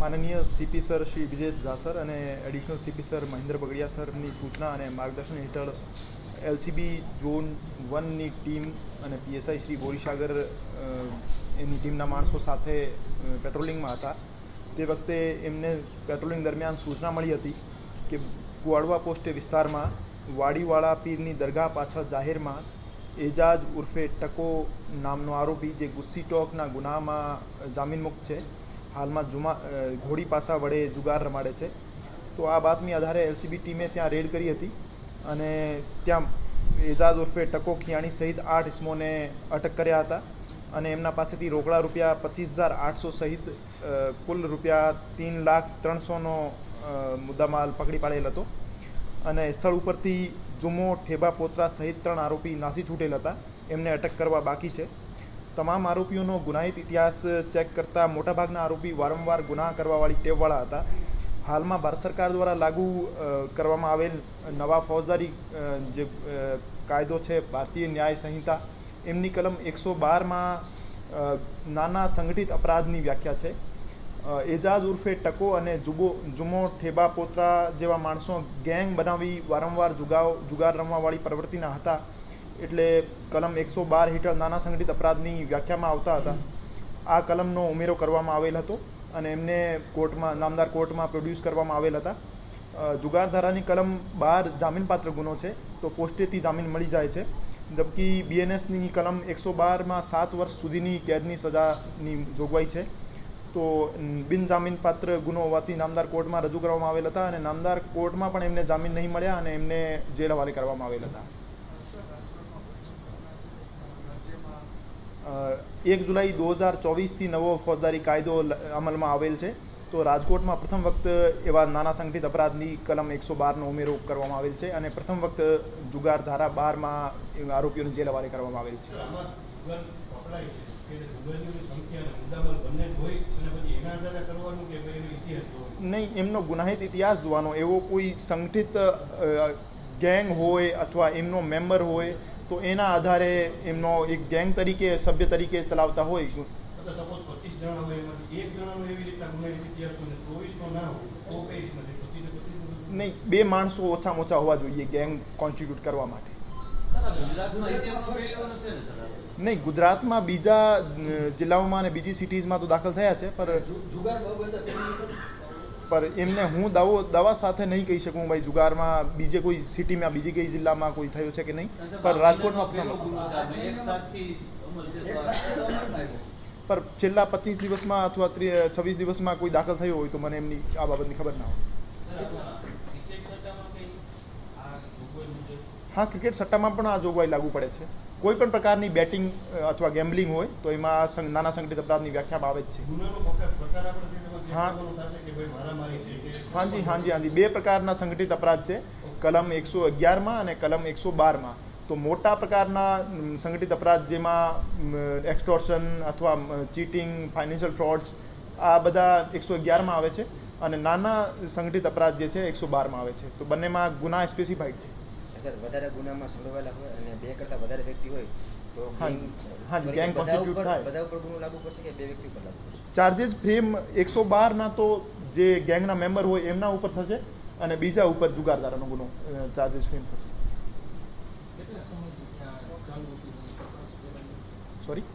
માનનીય CP sir Shri Vijesh Jha sir અને additional CP sir Mahendra Bagadiya સરની સૂચના અને માર્ગદર્શન હેઠળ એલસીબી ઝોન 1ની ટીમ અને પીએસઆઈ શ્રી બોરીસાગર એની ટીમના માણસો સાથે પેટ્રોલિંગમાં હતા. તે વખતે એમને પેટ્રોલિંગ દરમિયાન સૂચના મળી હતી કે કુવાડવા પોસ્ટે વિસ્તારમાં વાડીવાળા પીરની દરગાહ પાછળ જાહેરમાં એજાજ ઉર્ફે ટકો નામનો આરોપી જે ગુસ્સી ટોકના ગુનામાં જામીન મુક્ત છે, હાલમાં ઘોડી પાસા વડે જુગાર રમાડે છે. તો આ બાતમી આધારે એલસીબી ટીમે ત્યાં રેડ કરી હતી અને ત્યાં એજાજ ઉર્ફે ટકો ખિયાણી સહિત 8 ઇસમોને અટક કર્યા હતા અને એમના પાસેથી રોકડા રૂપિયા 25,800 સહિત કુલ રૂપિયા 3,03,000નો મુદ્દામાલ પકડી પાડેલ હતો અને સ્થળ ઉપરથી જુમો ઠેબા પોત્રા સહિત 3 આરોપી નાસી છૂટેલ હતા. એમને અટક કરવા બાકી છે. તમામ આરોપીઓનો ગુનાહિત ઇતિહાસ ચેક કરતા મોટાભાગના આરોપી વારંવાર ગુનાહ કરવાવાળી ટેવવાળા હતા. હાલમાં ભારત સરકાર દ્વારા લાગુ કરવામાં આવેલ નવા ફોજદારી જે કાયદો છે ભારતીય ન્યાય સંહિતા, એમની કલમ 112માં નાના સંગઠિત અપરાધની વ્યાખ્યા છે. એજાજ ઉર્ફે ટકો અને જુમો ઠેબા પોત્રા જેવા માણસો ગેંગ બનાવી વારંવાર જુગાર રમવાવાળી પ્રવૃત્તિના હતા, એટલે કલમ 112 હેઠળ નાના સંગઠિત અપરાધની વ્યાખ્યામાં આવતા હતા. આ કલમનો ઉમેરો કરવામાં આવેલ હતો અને એમને નામદાર કોર્ટમાં પ્રોડ્યુસ કરવામાં આવેલ હતા. જુગાર ધારાની કલમ 12 જામીનપાત્ર ગુનો છે, તો પોસ્ટેથી જામીન મળી જાય છે. જબકી બીએનએસની કલમ 112માં 7 વર્ષ સુધીની કેદની સજાની જોગવાઈ છે. તો બિનજામીનપાત્ર ગુનો હોવાથી નામદાર કોર્ટમાં રજૂ કરવામાં આવેલ હતા અને નામદાર કોર્ટમાં પણ એમને જામીન નહીં મળ્યા અને એમને જેલ હવાલે કરવામાં આવેલ હતા. 1 જુલાઈ 2024થી નવો ફોજદારી કાયદો અમલમાં આવેલ છે. તો રાજકોટમાં પ્રથમ વખત એવા નાના સંગઠિત અપરાધની કલમ 112નો ઉમેરો કરવામાં આવેલ છે અને પ્રથમ વખત જુગાર ધારા 12માં આરોપીઓને જેલ હવાલે કરવામાં આવેલ છે. નહીં, એમનો ગુનાહિત ઇતિહાસ જોવાનો, એવો કોઈ સંગઠિત ગેંગ હોય અથવા એમનો મેમ્બર હોય તો એના આધારે એમનો એક ગેંગ તરીકે સભ્ય તરીકે ચલાવતા હોય. નહીં, 2 માણસો ઓછામાં ઓછા હોવા જોઈએ ગેંગ કોન્સ્ટિટ્યુટ કરવા માટે. નહીં, ગુજરાતમાં બીજા જિલ્લાઓમાં અને બીજી સિટીઝમાં તો દાખલ થયા છે, પર એમને હું દવા સાથે નહીં કહી શકું ભાઈ જુગારમાં બીજે કોઈ સિટીમાં બીજી કઈ જિલ્લામાં કોઈ થયો છે કે નહીં, પર રાજકોટમાં પ્રથમ છે. પર છેલ્લા 25 દિવસમાં અથવા 26 દિવસમાં કોઈ દાખલ થયો હોય તો મને એમની આ બાબતની ખબર ના હોય. હા, ક્રિકેટ સટ્ટામાં પણ આ જોગવાઈ લાગુ પડે છે. કોઈ પણ પ્રકારની બેટિંગ અથવા ગેમ્બલિંગ હોય તો એમાં નાના સંગઠિત અપરાધની વ્યાખ્યામાં આવે જ છે. હાજી, 2 પ્રકારના સંગઠિત અપરાધ છે, કલમ 111માં અને કલમ 112માં. તો મોટા પ્રકારના સંગઠિત અપરાધ જેમાં એક્સટોર્શન અથવા ચીટિંગ, ફાઇનાન્શિયલ ફ્રોડ્સ, આ બધા 111માં આવે છે અને નાના સંગઠિત અપરાધ જે છે 112માં આવે છે. તો બંનેમાં ગુના સ્પેસિફાઈડ છે. સર, વધારે ગુનામાં સંડોવાયેલા હોય અને 2 કરતાં વધારે વ્યક્તિ હોય તો હાજી ગેંગ કોન્સ્ટિટ્યુટ થાય. બધા ઉપર ગુનો લાગુ પડશે કે 2 વ્યક્તિ ઉપર લાગુ પડશે? ચાર્જિસ ફ્રેમ 112ના તો જે ગેંગના મેમ્બર હોય એમના ઉપર થશે અને બીજા ઉપર જુગારધારાનો ગુનો ચાર્જિસ ફ્રેમ થશે. સોરી,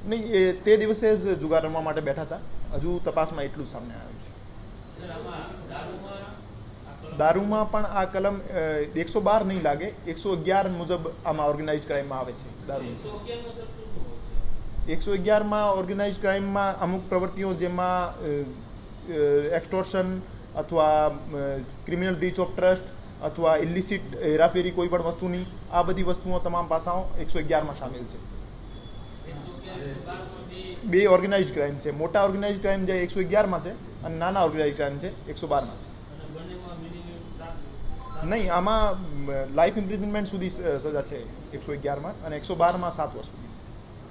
નહીં, એ તે દિવસે જ જુગાર રમવા માટે બેઠા હતા. હજુ તપાસમાં એટલું જ સામે આવ્યું છે. દારૂમાં પણ આ કલમ 112 નહીં લાગે, 111 મુજબ આમાં ઓર્ગેનાઇઝ ક્રાઇમમાં આવે છે. દારૂ 111માં ઓર્ગેનાઇઝ ક્રાઇમમાં અમુક પ્રવૃત્તિઓ જેમાં એક્સટોર્શન અથવા ક્રિમિનલ બ્રીચ ઓફ ટ્રસ્ટ અથવા ઇલિસિટ હેરાફેરી કોઈ પણ વસ્તુની, આ બધી વસ્તુઓ તમામ પાસાઓ 111માં સામેલ છે. 2 ઓર્ગેનાઇઝ ક્રાઇમ છે. મોટા ઓર્ગેનાઇઝ ક્રાઇમ જે 111માં છે અને નાના ઓર્ગેનાઇઝ ક્રાઇમ છે 112માં છે. નહીં, આમાં લાઈફ ઇમ્પ્રિઝનમેન્ટ સુધી સજા છે 111માં અને 112માં 7 વર્ષ સુધી.